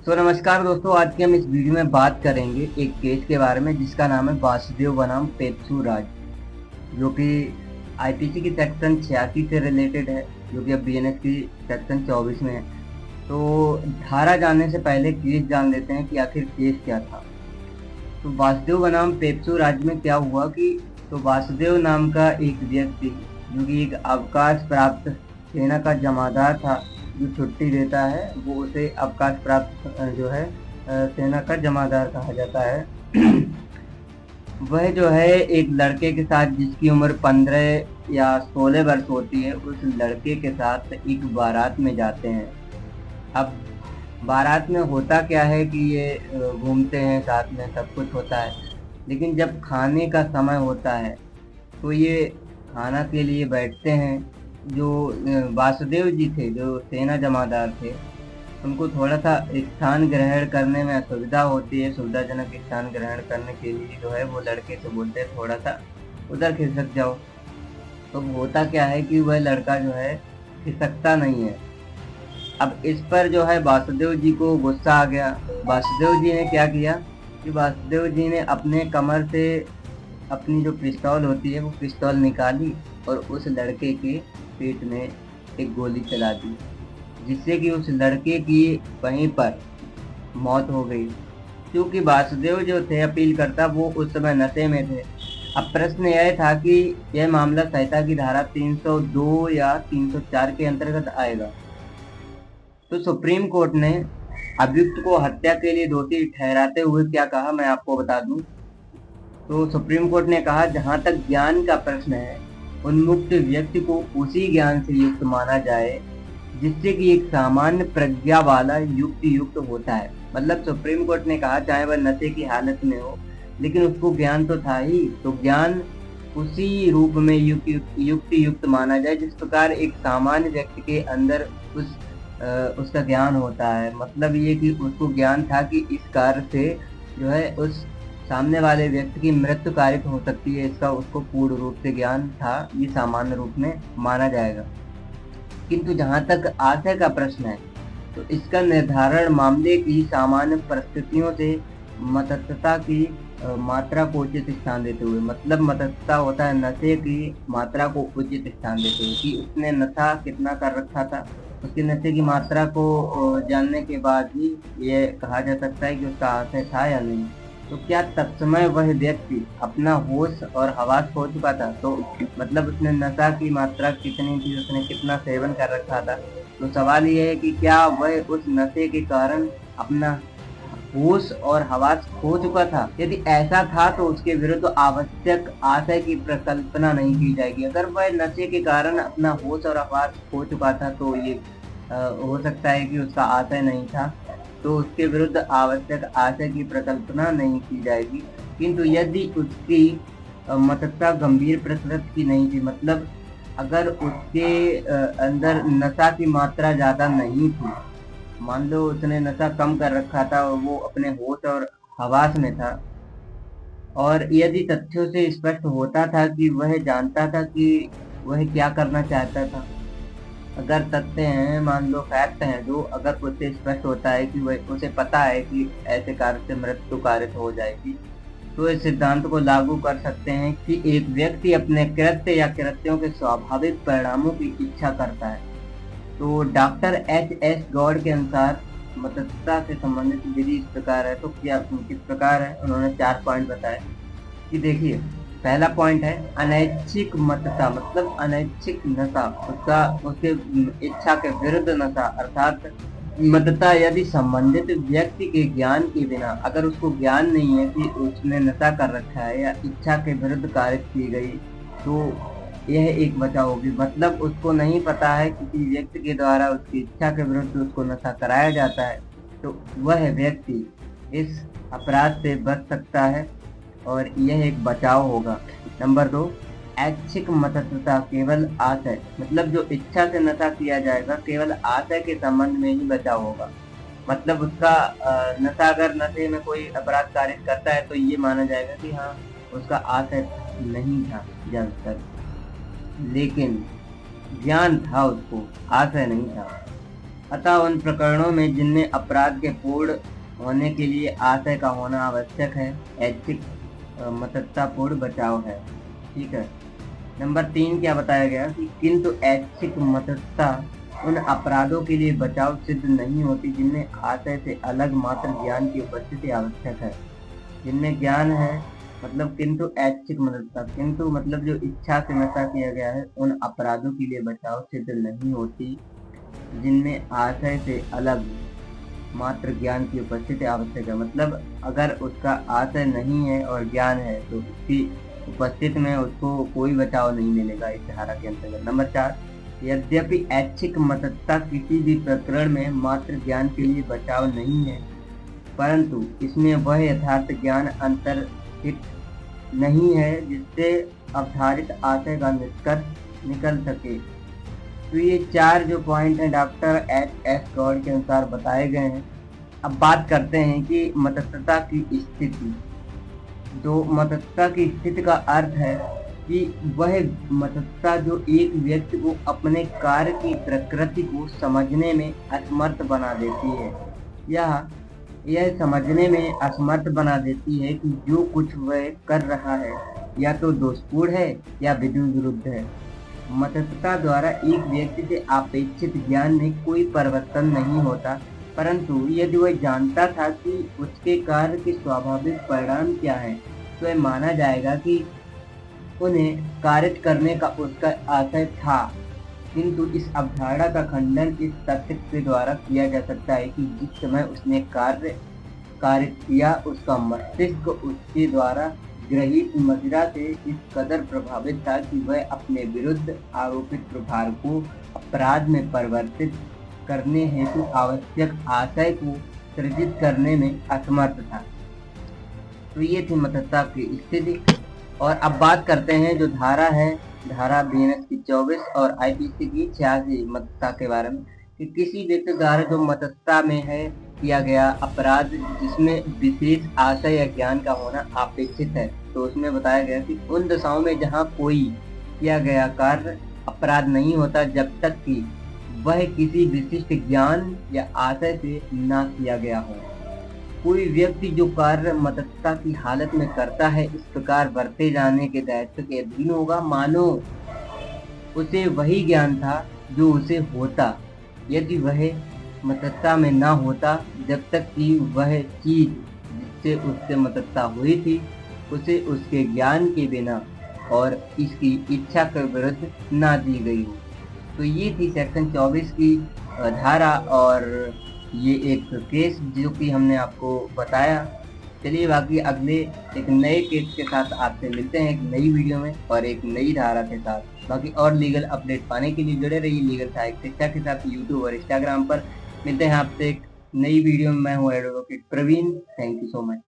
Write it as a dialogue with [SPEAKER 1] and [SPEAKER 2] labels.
[SPEAKER 1] तो नमस्कार दोस्तों, आज के हम इस वीडियो में बात करेंगे एक केस के बारे में जिसका नाम है वासुदेव बनाम पेप्सू राज, जो कि आईपीसी की सेक्शन 86 से रिलेटेड है, जो कि अब बीएनएस की सेक्शन 24 में है। तो धारा जानने से पहले केस जान लेते हैं कि आखिर केस क्या था। तो वासुदेव बनाम पेप्सू राज में क्या हुआ कि तो वासुदेव नाम का एक व्यक्ति, जो कि एक अवकाश प्राप्त सेना का जमादार था, जो छुट्टी देता है वो उसे अवकाश प्राप्त जो है सेना का जमादार कहा जाता है। वह जो है एक लड़के के साथ, जिसकी उम्र 15 या 16 वर्ष होती है, उस लड़के के साथ एक बारात में जाते हैं। अब बारात में होता क्या है कि ये घूमते हैं साथ में, सब कुछ होता है, लेकिन जब खाने का समय होता है तो ये खाना के लिए बैठते हैं। जो वासुदेव जी थे, जो सेना जमादार थे, उनको थोड़ा सा स्थान ग्रहण करने में असुविधा होती है। सुविधाजनक स्थान ग्रहण करने के लिए जो है वो लड़के से बोलते हैं थोड़ा सा उधर खिसक जाओ। तो होता क्या है कि वह लड़का जो है खिसकता नहीं है। अब इस पर जो है वासुदेव जी को गुस्सा आ गया। वासुदेव जी ने क्या किया कि वासुदेव जी ने अपने कमर से अपनी जो पिस्तौल होती है वो पिस्तौल निकाली और उस लड़के के पेट में एक गोली चला दी, जिससे कि उस लड़के की वहीं पर मौत हो गई। क्योंकि वासुदेव जो थे अपील करता, वो उस समय नशे में थे। अब प्रश्न यह था कि यह मामला संहिता की धारा 302 या 304 के अंतर्गत आएगा। तो सुप्रीम कोर्ट ने अभियुक्त को हत्या के लिए दोषी ठहराते हुए क्या कहा, मैं आपको बता दूं। तो सुप्रीम कोर्ट ने कहा, जहां तक ज्ञान का प्रश्न है, उन्मुक्त व्यक्ति को उसी ज्ञान से युक्त माना जाए जिससे कि एक सामान्य प्रज्ञा वाला युक्त होता है। मतलब सुप्रीम कोर्ट ने कहा, चाहे वह नशे की हालत में हो, लेकिन उसको ज्ञान तो था ही, तो ज्ञान उसी रूप में युक्त माना जाए जिस प्रकार एक सामान्य व्यक्ति के अंदर उसका ज्ञान होता है। मतलब ये कि उसको ज्ञान था कि इस कार्य से जो है उस सामने वाले व्यक्ति की मृत्यु कारित हो सकती है, इसका उसको पूर्ण रूप से ज्ञान था, ये सामान्य रूप में माना जाएगा। किंतु जहां तक आशय का प्रश्न है, तो इसका निर्धारण मामले की सामान्य परिस्थितियों से मतत्वता की मात्रा को उचित स्थान देते हुए, मतलब मतत्वता होता है नशे की मात्रा को उचित स्थान देते हुए, कि उसने नशा कितना कर रखा था, उसके नशे की मात्रा को जानने के बाद ही ये कहा जा सकता है कि उसका आशय था या नहीं। तो क्या तत्समय वह व्यक्ति अपना होश और हवास खो चुका था? तो मतलब उसने नशा की मात्रा कितनी थी, उसने कितना सेवन कर रखा था। तो सवाल ये है कि क्या वह उस नशे के कारण अपना होश और हवास खो चुका था? यदि ऐसा था तो उसके विरुद्ध आवश्यक आशय की प्रकल्पना नहीं की जाएगी। अगर वह नशे के कारण अपना होश और हवास खो चुका था तो ये हो सकता है कि उसका आशय नहीं था, तो उसके विरुद्ध आवश्यक आशय की प्रकल्पना नहीं की जाएगी। किंतु यदि उसकी मतत्वता गंभीर प्रकृति की नहीं थी, मतलब अगर उसके अंदर नशा की मात्रा ज्यादा नहीं थी, मान लो उसने नशा कम कर रखा था और वो अपने होश और हवास में था, और यदि तथ्यों से स्पष्ट होता था कि वह जानता था कि वह क्या करना चाहता था। अगर तथ्य हैं, मान लो फैक्ट हैं, जो अगर उससे स्पष्ट होता है कि वह उसे पता है कि ऐसे कार्य से मृत्यु कारित हो जाएगी, तो इस सिद्धांत को लागू कर सकते हैं कि एक व्यक्ति अपने कृत्य या कृत्यों के स्वाभाविक परिणामों की इच्छा करता है। तो डॉक्टर एच.एस. गौड़ के अनुसार मतत्वता से संबंधित विधि इस प्रकार है। तो क्या किस प्रकार है, उन्होंने 4 पॉइंट बताए कि देखिए, पहला पॉइंट है अनैच्छिक मतता, मतलब अनैच्छिक नशा, उसके इच्छा के विरुद्ध नशा, अर्थात मतता यदि संबंधित व्यक्ति के ज्ञान के बिना, अगर उसको ज्ञान नहीं है कि उसने नशा कर रखा है या इच्छा के विरुद्ध कार्य की गई, तो यह एक बचाव होगी। मतलब उसको नहीं पता है किसी व्यक्ति के द्वारा उसकी इच्छा के विरुद्ध उसको नशा कराया जाता है, तो वह व्यक्ति इस अपराध से बच सकता है और यह एक बचाव होगा। नंबर 2, ऐच्छिक मतत्वता केवल आशय, मतलब जो इच्छा से नशा किया जाएगा केवल आशय के संबंध में ही बचाव होगा। मतलब उसका नशा, अगर नशे में कोई अपराध कारित करता है तो ये माना जाएगा कि हाँ उसका आशय नहीं था ज्यादातर, लेकिन ज्ञान था, उसको आशय नहीं था। अतः उन प्रकरणों में जिनमें अपराध के पूर्ण होने के लिए आशय का होना आवश्यक है, ऐच्छिक मततापूर्ण बचाव है। ठीक है। नंबर 3 क्या बताया गया कि किंतु ऐच्छिक मतता उन अपराधों के लिए बचाव सिद्ध नहीं होती जिनमें आशय से अलग मात्र ज्ञान की उपस्थिति आवश्यक है। जिनमें ज्ञान है मतलब किंतु ऐच्छिक मतता, किंतु मतलब जो इच्छा से नशा किया गया है, उन अपराधों के लिए बचाव सिद्ध नहीं होती जिनमें आशय से अलग मात्र ज्ञान की उपस्थिति आवश्यक है। मतलब अगर उसका आशय नहीं है और ज्ञान है तो उसकी उपस्थिति में उसको कोई बचाव नहीं मिलेगा इस धारा के अंतर्गत। नंबर 4, यद्यपि ऐच्छिक मतता किसी भी प्रकरण में मात्र ज्ञान के लिए बचाव नहीं है, परंतु इसमें वह यथार्थ ज्ञान अंतर्हित नहीं है जिससे अवधारित आशय का निष्कर्ष निकल सके। तो ये 4 जो पॉइंट हैं डॉक्टर एच.एस. गौड़ के अनुसार बताए गए हैं। अब बात करते हैं कि मतस्तता की स्थिति। तो मतस्तता की स्थिति का अर्थ है कि वह मतस्तता जो एक व्यक्ति को अपने कार्य की प्रकृति को समझने में असमर्थ बना देती है, यह समझने में असमर्थ बना देती है कि जो कुछ वह कर रहा है या तो दोषपूर्ण है या विधि विरुद्ध है। मतस्तता द्वारा एक व्यक्ति से अपेक्षित ज्ञान में कोई परिवर्तन नहीं होता, परंतु यदि वह जानता था कि उसके कार्य के स्वाभाविक परिणाम क्या है, तो यह माना जाएगा कि उन्हें कार्य करने का उसका आशय था। किंतु इस अवधारणा का खंडन इस तथ्य के द्वारा किया जा सकता है कि जिस समय उसने कार्य किया, उसका मस्तिष्क उसके द्वारा ग्रहित मदिरा से इस कदर प्रभावित था कि वह अपने विरुद्ध आरोपित प्रभार को अपराध में परिवर्तित करने हेतु आवश्यक आशय को सृजित करने में असमर्थ था। तो ये थी मतस्तता की स्थिति। और अब बात करते हैं जो धारा है, धारा बीएनएस की 24 और आईपीसी की 86 मतस्तता के बारे में, कि किसी व्यक्ति द्वारा जो मतस्तता में है किया गया अपराध जिसमें विशेष आशय या ज्ञान का होना अपेक्षित है, तो उसमें बताया गया कि उन दशाओं में जहां कोई किया गया कार्य अपराध नहीं होता जब तक कि वह किसी विशिष्ट ज्ञान या आशय से न किया गया हो। कोई व्यक्ति जो कार्य मतस्तता की हालत में करता है इस प्रकार बरते जाने के दायित्व के अधीन होगा मानो उसे वही ज्ञान था जो उसे होता यदि वह मतस्तता में न होता, जब तक कि वह चीज जिससे उससे मतस्तता हुई थी उसे उसके ज्ञान के बिना और इसकी इच्छा के विरुद्ध ना दी गई हो। तो ये थी सेक्शन 24 की धारा और ये एक केस जो कि हमने आपको बताया। चलिए बाकी अगले एक नए केस के साथ आपसे मिलते हैं एक नई वीडियो में और एक नई धारा के साथ। बाकी और लीगल अपडेट पाने के लिए जुड़े रहिए लीगल सहायक शिक्षा के साथ यूट्यूब और इंस्टाग्राम पर। मिलते हैं आपसे एक नई वीडियो में। मैं हूँ advocate Praveen. Thank you so much.